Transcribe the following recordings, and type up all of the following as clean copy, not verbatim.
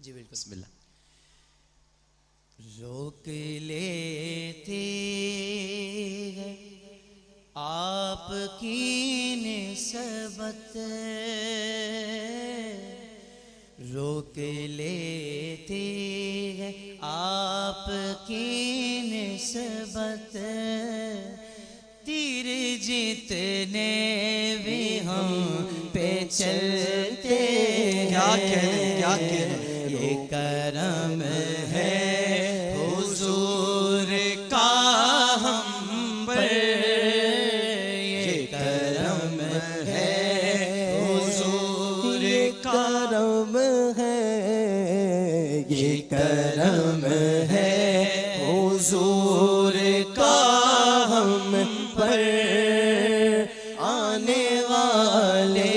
جی بالکل. بسم اللہ. روک لیتے ہیں آپ کی نسبت، روک لیتے ہیں آپ کی نسبت، تیر جتنے بھی ہم پہ چلتے ہیں. کیا کہنے کیا کہنے. یہ کرم ہے حضور کا ہم پر، یہ کرم ہے حضور کا، کرم ہے یہ کرم ہے حضور کا ہم پر، آنے والے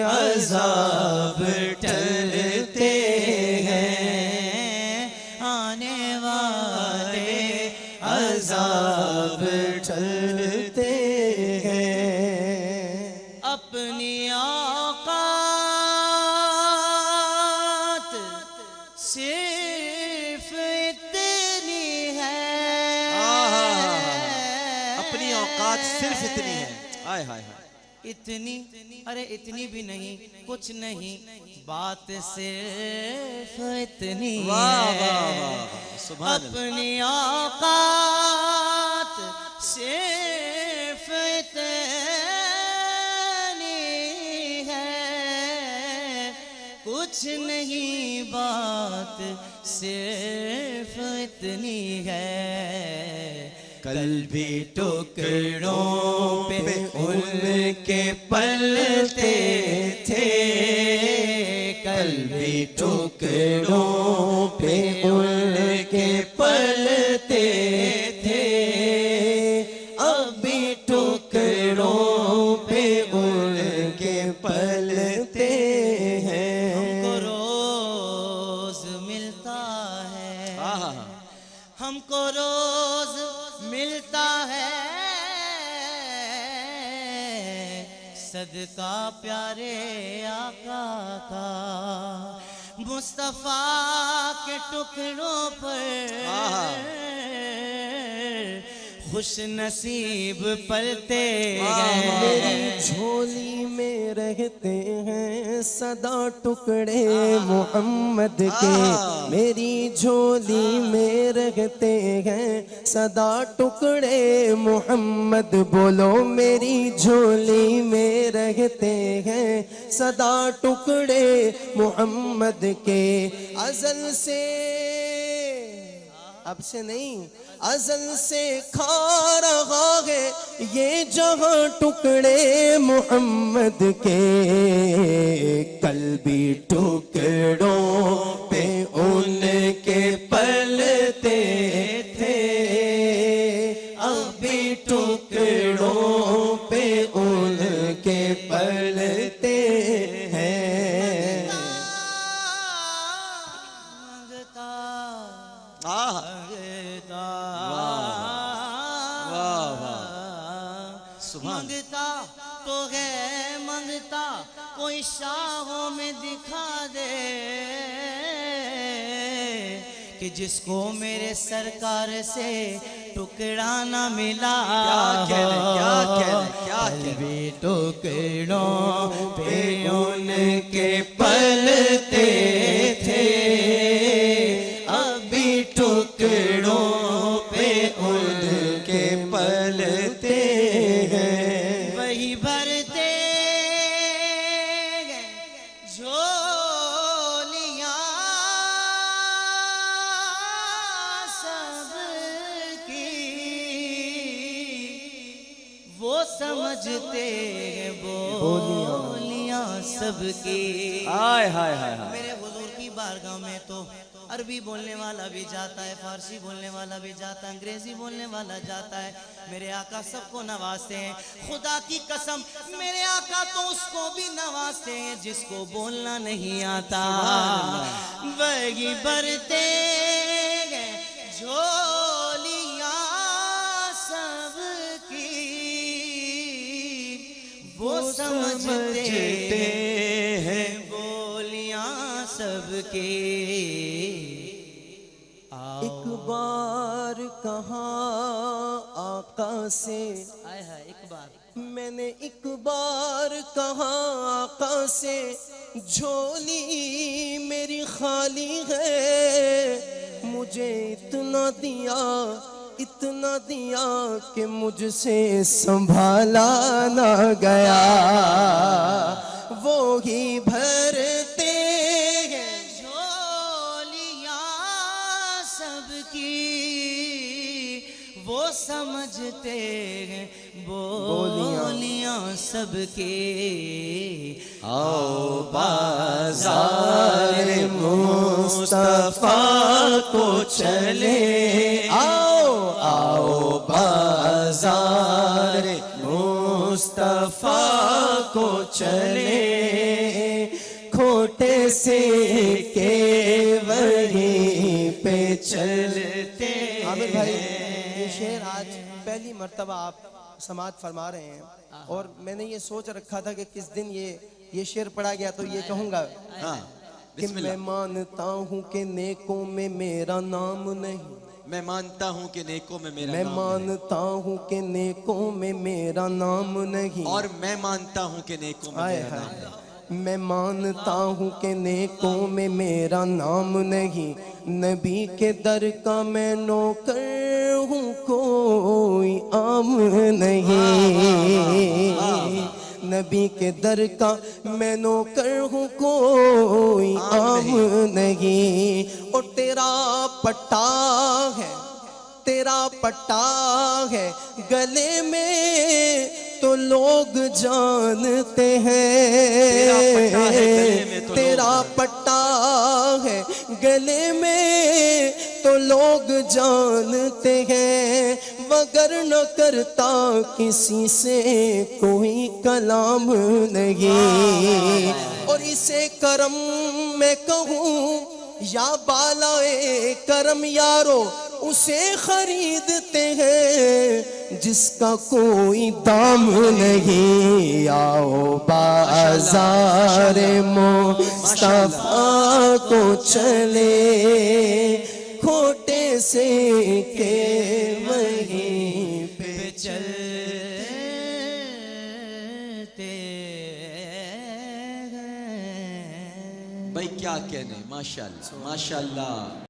عذاب ٹلتے ہیں، آنے والے عذاب ٹلتے ہیں. اپنی اوقات صرف اتنی ہے، اپنی اوقات صرف اتنی ہے. ہائے ہائے ہائے. اتنی، ارے اتنی بھی نہیں، کچھ نہیں، بات صرف اتنی واہ واہ ہے. واہ. سبحان اللہ. اپنی اوقات صرف اتنی ہے، کچھ نہیں، بات صرف اتنی ہے. کل بھی ٹکڑوں پہ ان کے پلتے تھے، کل بھی ٹکڑوں پہ ان کے پلتے تھے، اب بھی ٹکڑوں پہ ان کے پلتے ہیں. ہم کو روز ملتا ہے، ہم کو روز ملتا ہے صدقہ پیارے آقا کا، مصطفیٰ کے ٹکڑوں پر خوش نصیب پلتے ہیں. میری جھولی میں رہتے ہیں صدا ٹکڑے محمد کے، میری جھولی میں رہتے ہیں صدا ٹکڑے محمد. بولو میری جھولی میں رہتے ہیں صدا ٹکڑے محمد کے. ازل سے، اب سے نہیں، ازل سے کھا رہا ہے یہ جہاں ٹکڑے محمد کے. کل بھی ٹکڑوں پہ ان کے پلتے تھے، اب بھی ٹکڑوں پہ ان کے پلتے ہیں. مانگتا منگتا تو ہے، منگتا کوئی شاہوں میں دکھا دے کہ جس کو میرے سرکار سے ٹکڑا نہ ملا. بھی ٹکڑوں پہ ان کے پلتے تھے، ابھی ٹکڑوں پہ ان کے پلتے ہیں. وہی بھرتے گئے جھولیاں سب کی، وہ سمجھتے ہیں بولیاں سب کی. ہائے ہائے ہائے. میرے حضور کی بارگاہ میں تو عربی بولنے والا بھی جاتا ہے، فارسی بولنے والا بھی جاتا ہے، انگریزی بولنے والا جاتا ہے. میرے آقا سب کو نوازتے ہیں. خدا کی قسم میرے آقا تو اس کو بھی نوازتے ہیں جس کو بولنا نہیں آتا. وہی بھرتے گئے جھولیاں سب کی، وہ سمجھتے ہیں بولیاں سب کے ایک بار کہاں آقا سے، آئے ہائے ایک بار میں نے ایک بار کہا آقا سے، جھولی میری خالی ہے، مجھے اتنا دیا کہ مجھ سے سنبھالا نہ گیا، وہی بھرتے ہیں جھولیاں سب کی، وہ سمجھتے ہیں بولیاں سب کے، آؤ بازار مصطفیٰ کو چلے، آؤ بازار مصطفیٰ کو چلے، کھوٹے سے کے وہیں پہ چلتے۔ عامر بھائی یہ شعر آج پہلی مرتبہ آپ سماعت فرما رہے ہیں، اور میں نے یہ سوچ رکھا تھا کہ کس دن یہ شعر پڑھا گیا تو یہ کہوں گا ہاں کہ بسم میں اللہ۔ مانتا ہوں کہ نیکوں میں میرا نام نہیں، میں مانتا ہوں کہ نیکوں میں میرا میں نام مانتا ہوں کہ نیکوں میں میرا نام نہیں، ہے، اور میں مانتا ہوں کہ نیکوں میں آئے میرا نام ہائے، ہے۔ میں مانتا ہوں کہ نیکوں میں میرا نام نہیں، نبی کے در کا میں نوکر ہوں کوئی عام نہیں، نبی کے در کا میں نوکر ہوں کوئی عام نہیں، اور تیرا پٹا ہے گلے میں تو لوگ جانتے ہیں، تیرا پٹا ہے گلے میں تو لوگ جانتے ہیں، وگر نہ کرتا کسی سے کوئی کلام نہیں، اور اسے کرم میں کہوں یا بالائے کرم یارو، اسے خریدتے ہیں جس کا کوئی دام نہیں، آؤ بازار مصطفیٰ کو چلے، کھوٹے سے کے وہیں پہ چلتے بھائی کیا کہنے، ماشاءاللہ ماشاءاللہ۔